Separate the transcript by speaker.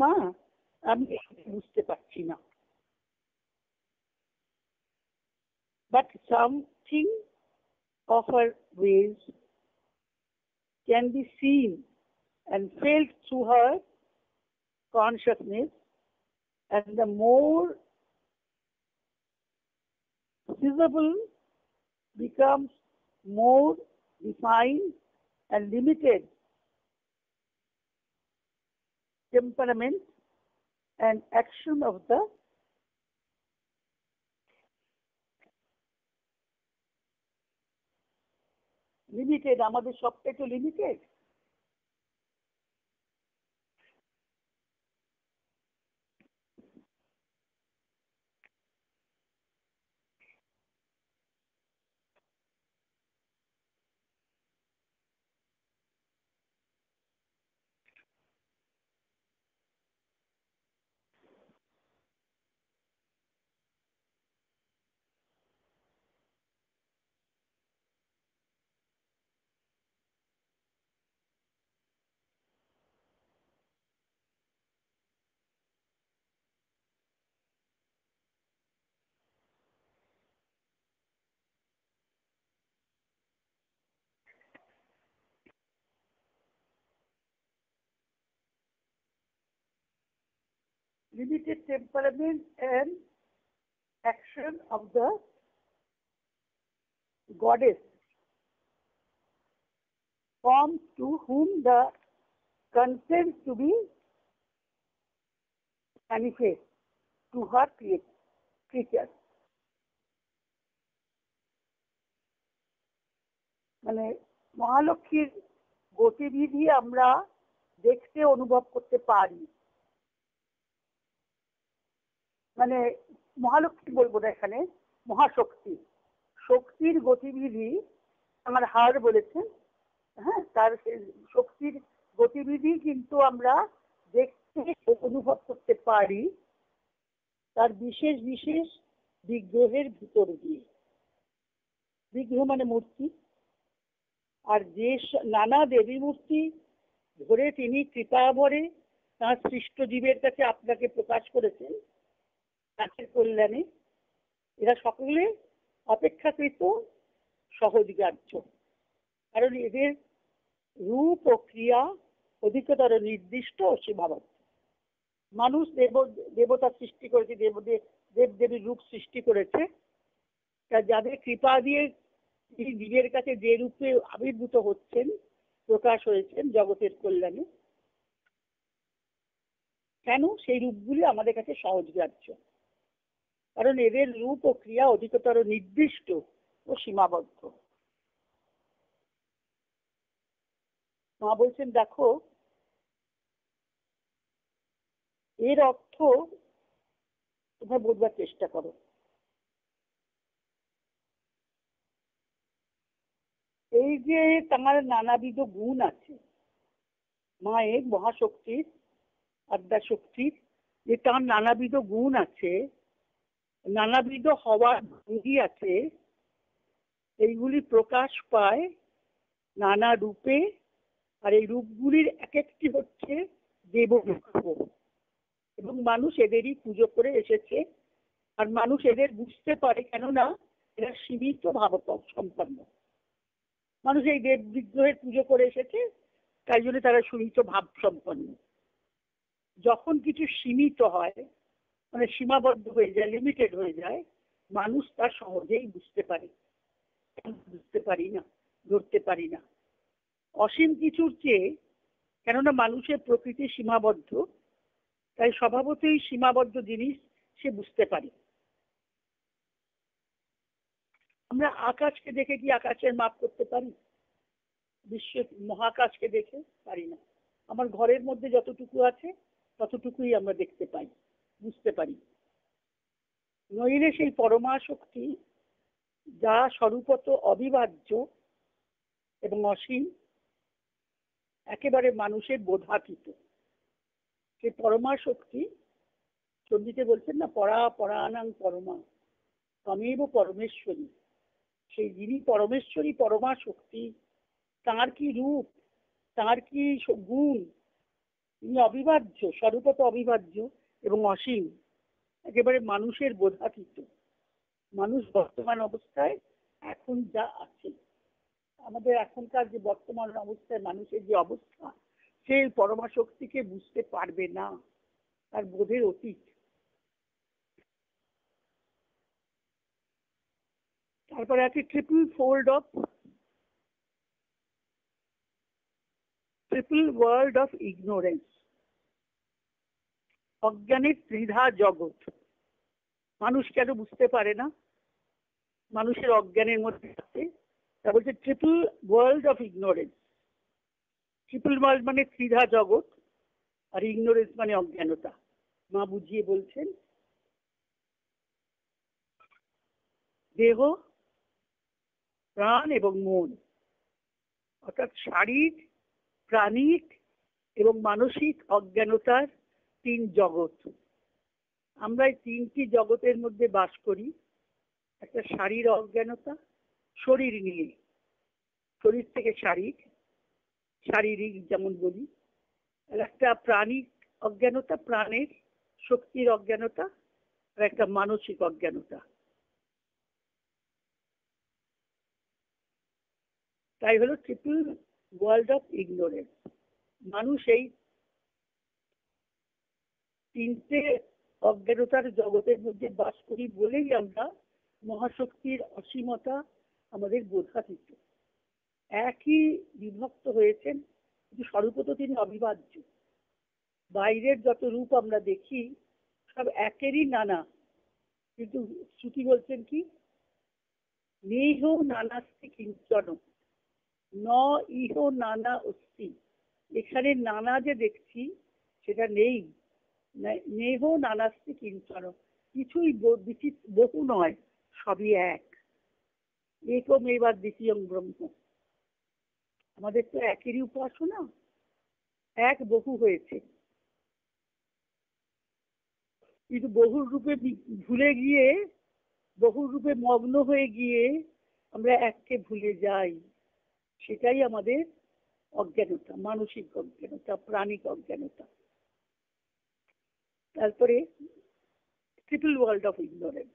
Speaker 1: মা আমি বুঝতে পারছি না। But something of her ways can be seen and felt through her consciousness, and the more visible becomes more defined and limited temperament and action of the limited. আমাদের সবটাই তো limited. Limited temperament and action of the goddess form to whom the consent to be manifest to her creature। মানে মহালক্ষ্মীর গতিবিধি আমরা দেখতে অনুভব করতে পারি। মানে মহালক্ষ্মী বলবো না, এখানে মহাশক্তি, শক্তির গতিবিধি আমার হার বলেছেন। হ্যাঁ, তার শক্তির গতিবিধি কিন্তু আমরা দেখতে অনুভব করতে পারি তার বিশেষ বিশেষ বিগ্রহের ভিতর দিয়ে। বিগ্রহ মানে মূর্তি। আর যে নানা দেবী মূর্তি ধরে তিনি কৃপা ভরে তাঁর সৃষ্ট জীবের কাছে আপনাকে প্রকাশ করেছেন তাঁর কল্যাণে, এরা সকলে অপেক্ষাকৃত সহজগ্রাহ্য। কারণ এদের রূপ ও ক্রিয়া অধিকতর নির্দিষ্ট ও সীমাবদ্ধ। মানুষ দেবতা সৃষ্টি করেছে, দেব দেবীর রূপ সৃষ্টি করেছে, যাদের কৃপা দিয়ে তিনি জীবের কাছে যে রূপে আবির্ভূত হচ্ছেন, প্রকাশ হয়েছেন জগতের কল্যাণে, কেন সেই রূপগুলি আমাদের কাছে সহজগ্রাহ্য? কারণ এদের রূপ ও ক্রিয়া অধিকতর নির্দিষ্ট ও সীমাবদ্ধ। মা বলছেন, দেখো এর অর্থ তোমরা বোঝবার চেষ্টা করো। এই যে তার নানাবিধ গুণ আছে, মায়ের মহাশক্তির আদ্যাশক্তির যে তার নানাবিধ গুণ আছে, নানাবিধ হওয়ার ভঙ্গি আছে, এইগুলি প্রকাশ পায় নানা রূপে। আর এই রূপগুলির এক একটি হচ্ছে দেবরূপ, এবং মানুষ এদেরই পুজো করে এসেছে। আর মানুষ এদের বুঝতে পারে, কেননা এরা সীমিত ভাব সম্পন্ন। মানুষ এই দেব বিগ্রহের পুজো করে এসেছে, তাই জন্য তারা সীমিত ভাব সম্পন্ন। যখন কিছু সীমিত হয়, মানে সীমাবদ্ধ হয়ে যায়, লিমিটেড হয়ে যায়, মানুষ তা সহজেই বুঝতে পারে। বুঝতে পারি না, ধরতে পারি না। অসীম কিছুর চেয়ে, কেননা মানুষের প্রকৃতি সীমাবদ্ধ, তাই স্বভাবতই সীমাবদ্ধ জিনিস সে বুঝতে পারে। আমরা আকাশকে দেখে কি আকাশের মাপ করতে পারি? বিশ্বের মহাকাশকে দেখে পারি না। আমার ঘরের মধ্যে যতটুকু আছে ততটুকুই আমরা দেখতে পাই, বুঝতে পারি। নইলে সেই পরমা শক্তি যা স্বরূপত অবিভাজ্য এবং অসীম, একেবারে মানুষের বোধাতীত, সেই পরমা শক্তি চণ্ডীতে বলছেন না, পরা পরাণাং পরমা তমেব পরমেশ্বরী। সেই যিনি পরমেশ্বরী, পরমা শক্তি, তাঁর কি রূপ, তাঁর কি গুণ, তিনি অবিভাজ্য, স্বরূপত অবিভাজ্য এবং অসীম, একেবারে মানুষের বোধাতীত। মানুষ বর্তমান অবস্থায় এখন যা আছে, আমাদের এখনকার যে বর্তমান অবস্থায় মানুষের যে অবস্থা, সেই পরমা শক্তিকে বুঝতে পারবে না, তার বোধের অতীত। তারপরে আছে ট্রিপল ওয়ার্ল্ড অফ ইগনোরেন্স, অজ্ঞানের ত্রিধা জগৎ। মানুষ কেন বুঝতে পারে না? মানুষের অজ্ঞানের মধ্যে আছে, তা বলছে triple world of ignorance. Triple world মানে ত্রিধা জগৎ, আর ইগনোরেন্স মানে অজ্ঞানতা। মা বুঝিয়ে বলছেন, দেহ, প্রাণ এবং মন, অর্থাৎ শারীরিক, প্রাণিক এবং মানসিক অজ্ঞানতার তিন জগৎ। আমরা এই তিনটি জগতের মধ্যে বাস করি। একটা শারীর অজ্ঞানতা, শরীর নিয়ে, শরীর থেকে শারীরিক যেমন বলি। আর একটা প্রাণিক অজ্ঞানতা, প্রাণের শক্তির অজ্ঞানতা, আর একটা মানসিক অজ্ঞানতা। তাই হলো ট্রিপল ওয়ার্ল্ড অফ ইগনোরেন্স। মানুষ এই তিনটে অজ্ঞানতার জগতের মধ্যে বাস করি বলেই আমরা মহাশক্তির অসীমতা আমাদের বোধাতীত। একই বিভক্ত হয়েছেন, কিন্তু স্বরূপত তিনি অবিভাজ্য। বাইরের যত রূপ আমরা দেখি সব একেরই নানা, কিন্তু শ্রুতি বলছেন কি, নেহ নানাস্তি কিঞ্চন ন ইহ নানা অস্তি। এখানে নানা যে দেখছি সেটা নেই, নেহ নানাস্তি কিঞ্চন, কিছুই বহু নয়, সবই এক। একম এবার দ্বিতীয় ব্রহ্ম। আমাদের তো একেরই উপাসনা, এক বহু হয়েছে, কিন্তু বহুর রূপে ভুলে গিয়ে, বহুর রূপে মগ্ন হয়ে গিয়ে আমরা এককে ভুলে যাই। সেটাই আমাদের অজ্ঞানতা, মানসিক অজ্ঞানতা, প্রাণিক অজ্ঞানতা। তারপরে ট্রিপল ওয়ার্ল্ড অফ ইগনোরেন্স,